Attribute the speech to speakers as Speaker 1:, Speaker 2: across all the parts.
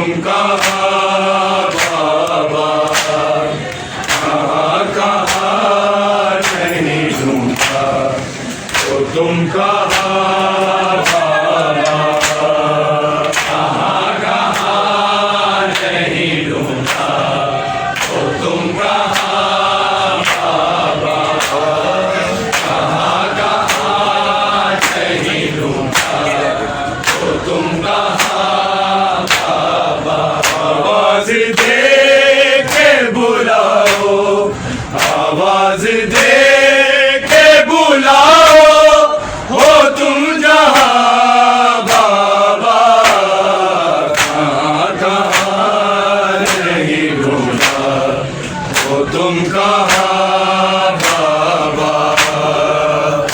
Speaker 1: तुम कहाँ बाबा, कहाँ कहाँ नहीं ढूंढा, तो तुम कहाँ बाबा, कहाँ कहाँ नहीं ढूंढा, तो तुम कहाँ बाबा, कहाँ कहाँ नहीं ढूंढा, तो तुम कहाँ बाबा। आवाज दे के बुलाओ, आवाज दे के बुलाओ, हो तुम जहाँ बाबा, कहाँ कहाँ नहीं ढूंढा, हो तुम कहाँ बाबा,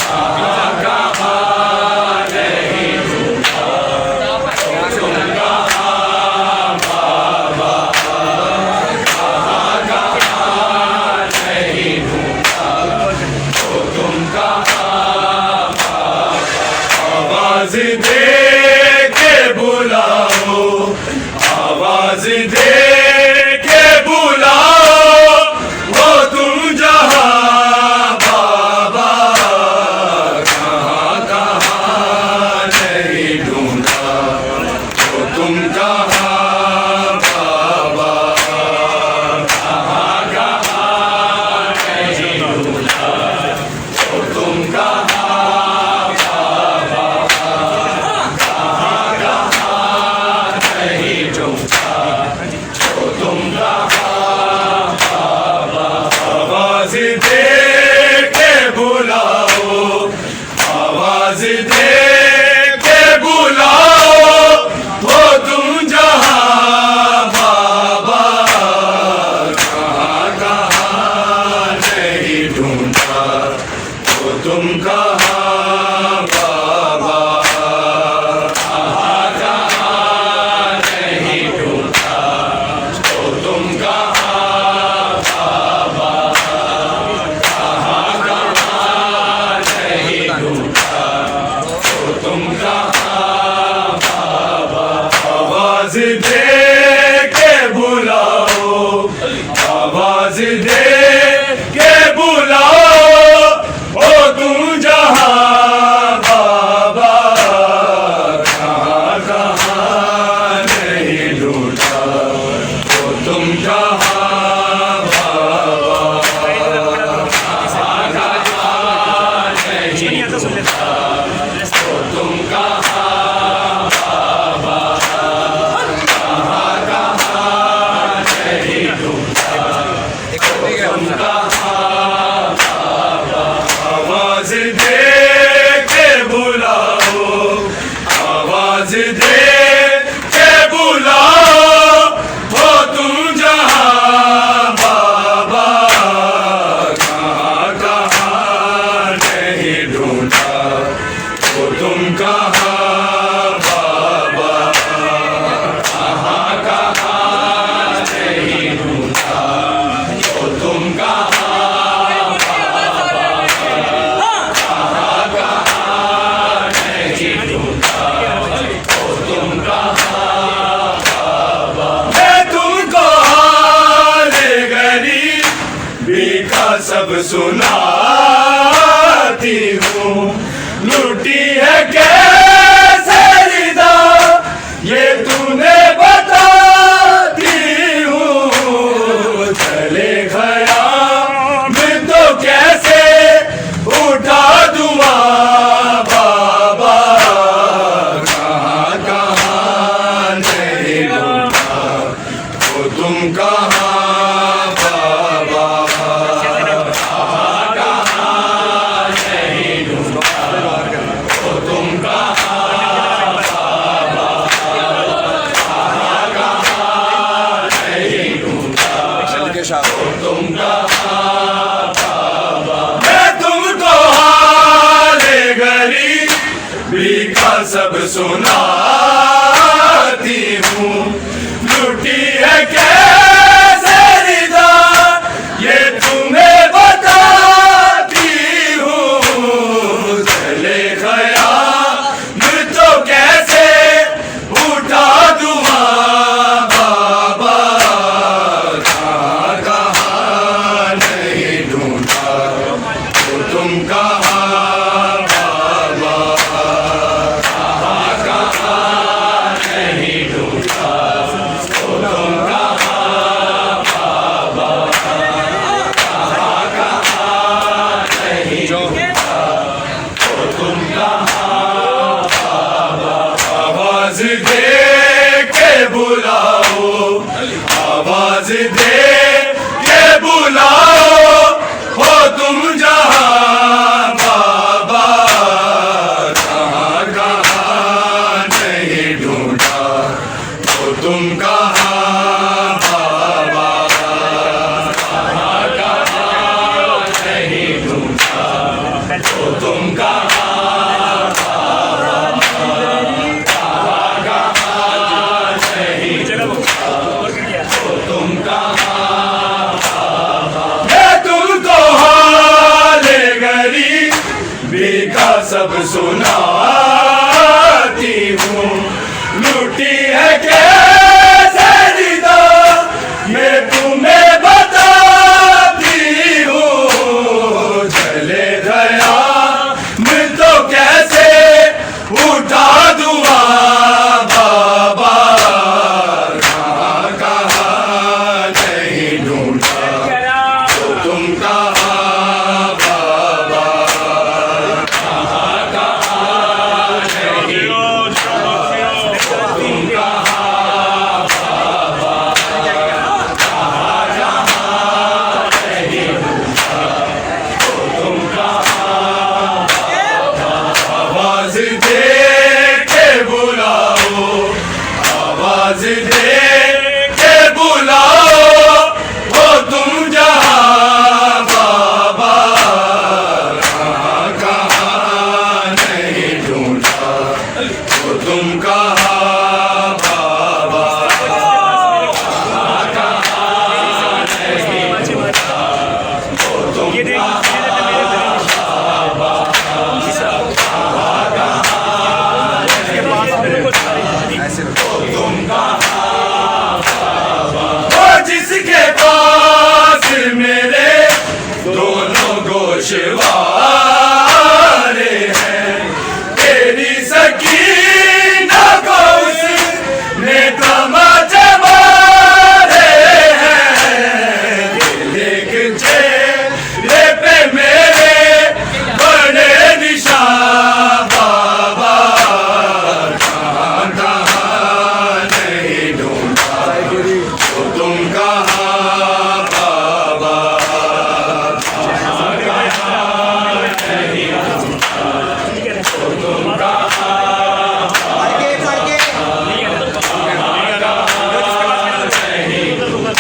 Speaker 1: कहाँ कहाँ नहीं ढूंढा, हो तुम कहाँ बाबा, कहाँ कहाँ नहीं ढूंढा, हो तुम कहाँ बाबा। आवाज दे के बुलाओ, आवाज दे के बुलाओ, हो तुम जहाँ बाबा, कहाँ कहाँ नहीं ढूंढा, हो तुम कहाँ बाबा, कहाँ कहाँ नहीं ढूंढा, हो तुम कहाँ बाबा, कहाँ कहाँ नहीं ढूंढा, हो तुम कहाँ बाबा। आवाज दे के बुलाओ, आवाज दे के बुलाओ, हो तुम जहाँ बाबा, कहाँ कहाँ नहीं ढूंढा, हो तुम कहाँ बाबा, कहाँ कहाँ नहीं ढूंढा, हो तुम कहाँ बाबा, कहाँ कहाँ नहीं ढूंढा, हो तुम कहाँ बाबा। आवाज दे के बुलाओ, आवाज दे के बुलाओ, हो तुम जहाँ बाबा, कहाँ कहाँ नहीं ढूंढा, हो तुम कहाँ बाबा, कहाँ कहाँ नहीं ढूंढा, हो तुम कहाँ बाबा, कहाँ कहाँ नहीं ढूंढा, हो तुम कहाँ बाबा। आवाज दे के बुलाओ, आवाज दे के बुलाओ, हो तुम जहाँ बाबा, कहाँ कहाँ नहीं ढूंढा, हो तुम कहाँ बाबा, कहाँ कहाँ नहीं ढूंढा, हो तुम कहाँ बाबा, कहाँ कहाँ नहीं ढूंढा, हो तुम कहाँ बाबा। मैं तुमको हाल गरीबी का सब सुनाती हूँ, लूटी है कैसे रिदा, ये तूने बताती हूँ, चले गया मैं तो कैसे उठा दूँगा बाबा, कहाँ कहाँ नहीं ढूंढा, हो तुम कहाँ बाबा, कहाँ कहाँ नहीं ढूंढा, हो तुम कहाँ बाबा, कहाँ कहाँ नहीं ढूंढा, हो तुम कहाँ बाबा। मैं तुमको हाल गरीबी का सब सुनाती हूँ, लूटी है कैसे रिदा, ये तुम्हें बताती हूँ, चले गया मैं तो कैसे उठा दूँगा आवाज दे के बुलाओ, आवाज दे के बुलाओ, हो तुम जहां बाबा, कहाँ कहाँ नहीं ढूंढा, हो तुम कहाँ बाबा, कहाँ कहाँ नहीं ढूंढा, हो तुम कहाँ का सब सुनाती हूँ, लूटी है कैसे निदा मैं तुम्हें बताती हूँ, चले दया मैं तो कैसे उठा दूँगा बाबा, कहाँ कहाँ नहीं ढूंढा, तो तुम कहाँ आवाज दे के बुलाओ, हो तुम जहां बाबा, कहाँ कहाँ नहीं ढूंढा, हो तुम कहाँ बाबा, कहाँ कहाँ नहीं ढूंढा, हो तुम कहाँ बाबा, जिसके पास मेरे दोनों गोशवारे हैं, तेरी सकीना को उसने तमाचे मारे हैं, लेकिन चेहरे पे मेरे बड़े निशान बाबा, कहाँ कहाँ नहीं ढूंढा, तो तुम कहाँ बाबा, कहाँ कहाँ नहीं ढूंढा, तो तुम कहाँ कहाँ नहीं ढूंढा,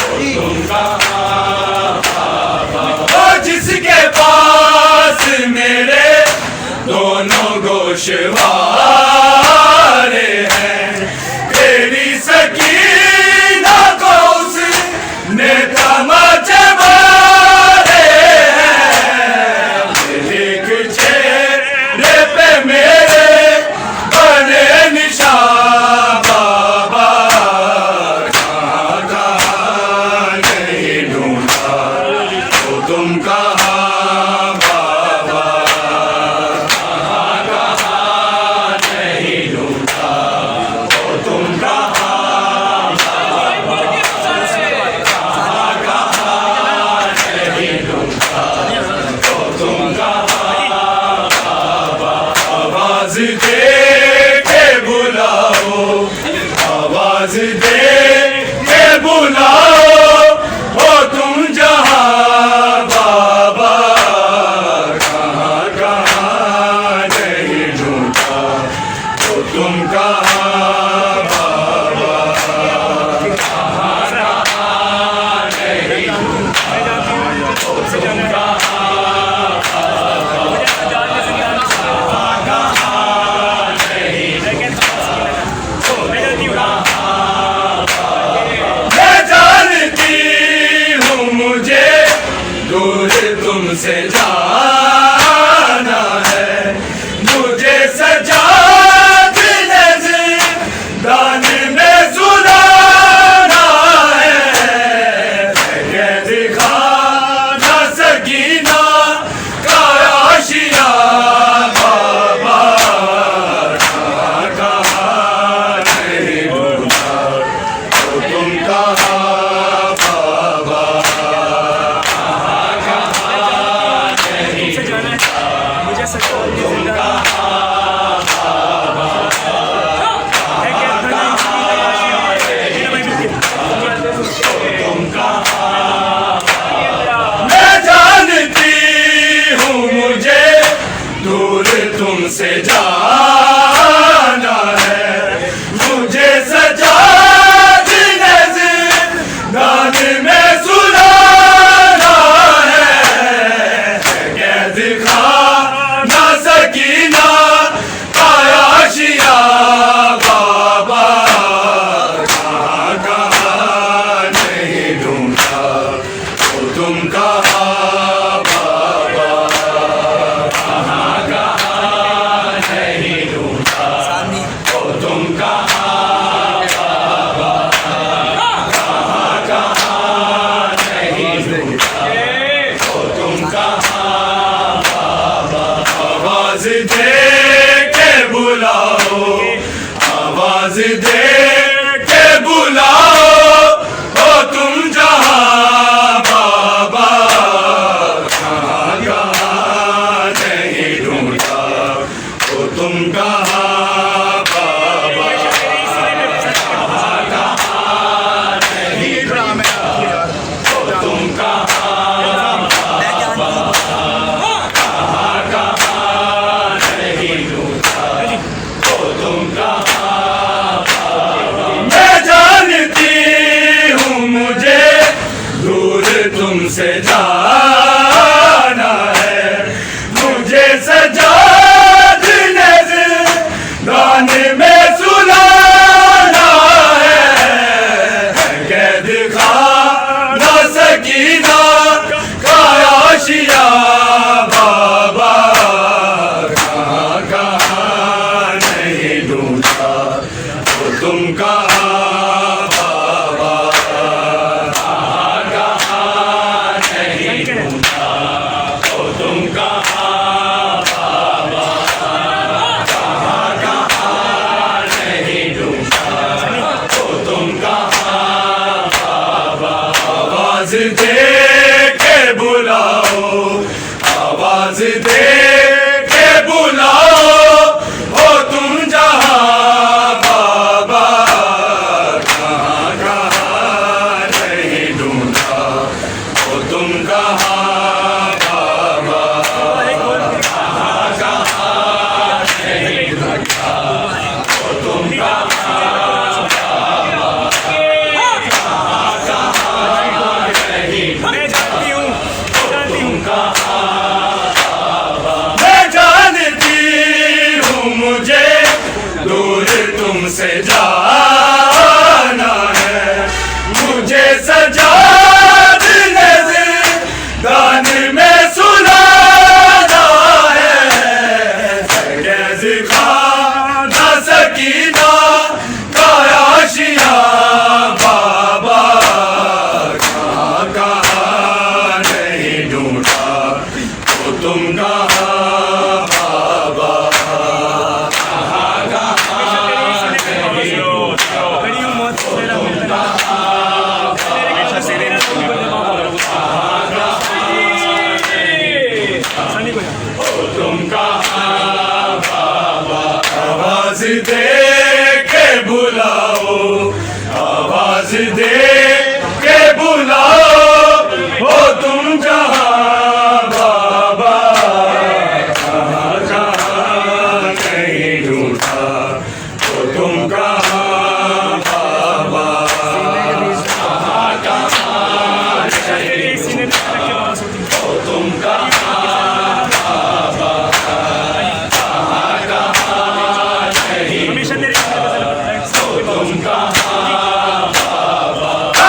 Speaker 1: तो तुम कहाँ बाबा, जिसके पास मेरे दोनों गोशवारे हैं, तेरी सकीना को उसने तमाचे मारे हैं, एक चेहरे पे मेरे बने निशान बाबा, कहाँ कहाँ नहीं ढूंढा, तो तुम कहाँ बाबा, कहाँ कहाँ नहीं ढूंढा, तो तुम कहाँ आवाज दे के बुलाओ, आवाज दे के बुलाओ, हो तुम जहां बाबा, कहाँ कहाँ नहीं ढूंढा, हो तुम कहाँ बाबा, कहाँ कहाँ नहीं ढूंढा, हो तुम कहाँ दूर तुमसे जाना है, मुझे सजा दिल दान आवाज दे के बुलाओ हो तुम जहां बाबा, कहाँ कहाँ नहीं ढूंढा हो तुम कहाँ बाबा, कहाँ कहाँ नहीं ढूंढा हो तुम कहाँ बाबा, कहाँ कहाँ नहीं ढूंढा हो तुम कहाँ बाबा। मैं जानती हूँ मुझे दूर तुमसे जाना है, मुझे सजा गाने में सुनाना है, कैद खाना सकीना का आशिया बाबा, कहाँ कहाँ नहीं ढूंढा तो तुम कहाँ बाबा, कहाँ कहाँ नहीं ढूंढा तो तुम कहाँ बाबा, कहाँ कहाँ नहीं ढूंढा तो तुम कहाँ बाबा। आवाज दे के बुलाओ, आवाज दे के बुलाओ हो तुम जहां बाबा, कहाँ कहाँ नहीं ढूंढा हो तुम कहाँ बाबा, कहाँ कहाँ नहीं ढूंढा हो तुम कहाँ बाबा, कहाँ कहाँ नहीं ढूंढा तुम कहाँ बाबा। मैं जानती हूँ मुझे दूर तुमसे जाना है, मुझे सजा गान में सुनाना है, कैद खाना सकीना का आशिया बाबा, कहाँ कहाँ नहीं ढूंढा तो तुम कहाँ बाबा, कहाँ कहाँ नहीं ढूंढा तो तुम कहाँ बाबा, तुम कहाँ बाबा। आवाज दे के बुलाओ, आवाज दे के बुलाओ हो तुम जहां बाबा, कहाँ कहाँ नहीं ढूंढा हो तुम कहाँ बाबा, कहाँ कहाँ नहीं ढूंढा हो तुम कहाँ बाबा, कहाँ कहाँ नहीं ढूंढा हो तुम कहाँ बाबा।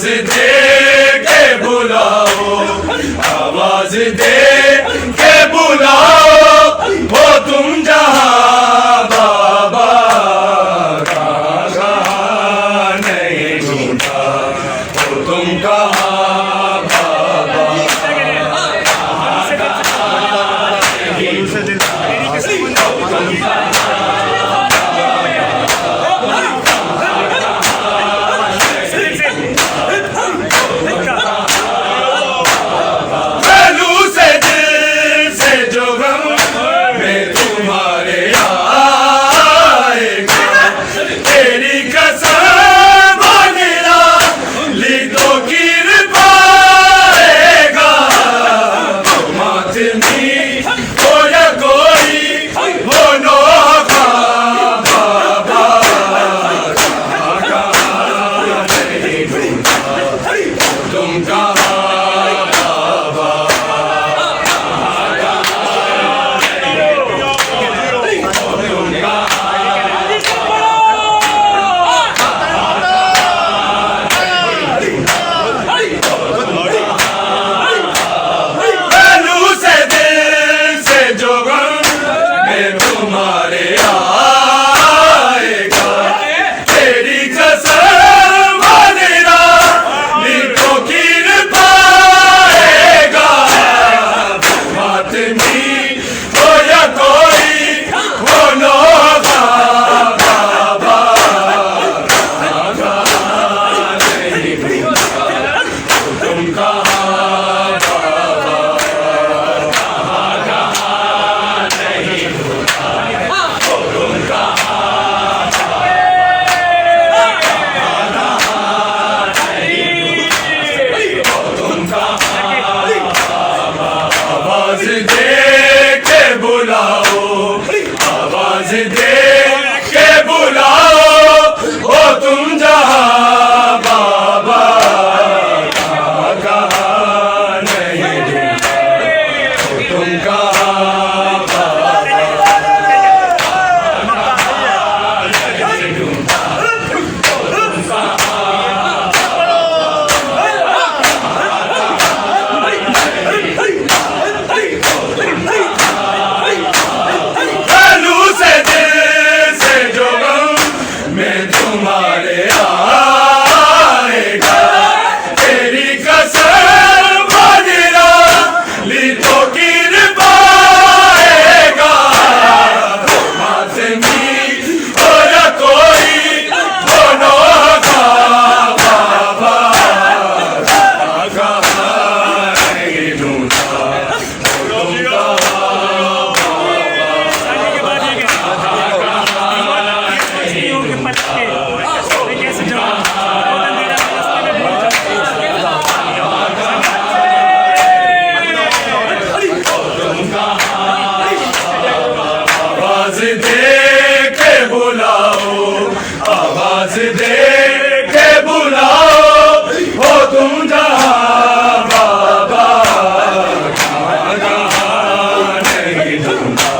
Speaker 1: आवाज दे के बुलाओ, आवाज दे के बुलाओ, हो तुम जहां बाबा, कहाँ नहीं ढूंढा, हो तुम कहाँ बाबा, आवाज दे के बुलाओ, हो तुम जहां बाबा, कहाँ नहीं ढूंढा,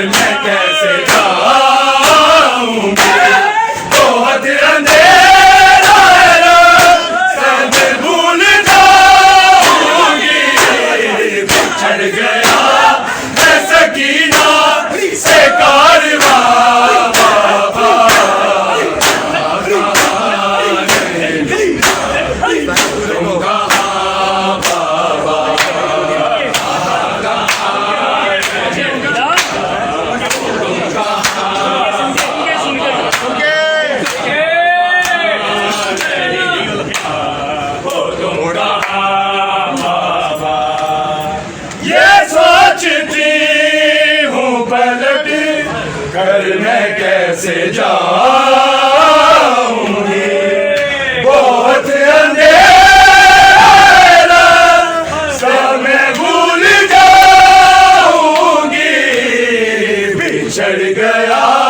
Speaker 1: मैं कैसे जाऊंगी, बहुत अंधेरा सब भूल जाऊंगी, बिछड़ गया मैं सकीना से कारवां बाबा, तुम कहाँ बाबा, घर मैं कैसे जाऊंगी, बहुत अंधेरा सब मैं भूल जाऊंगी, बिछड़ गया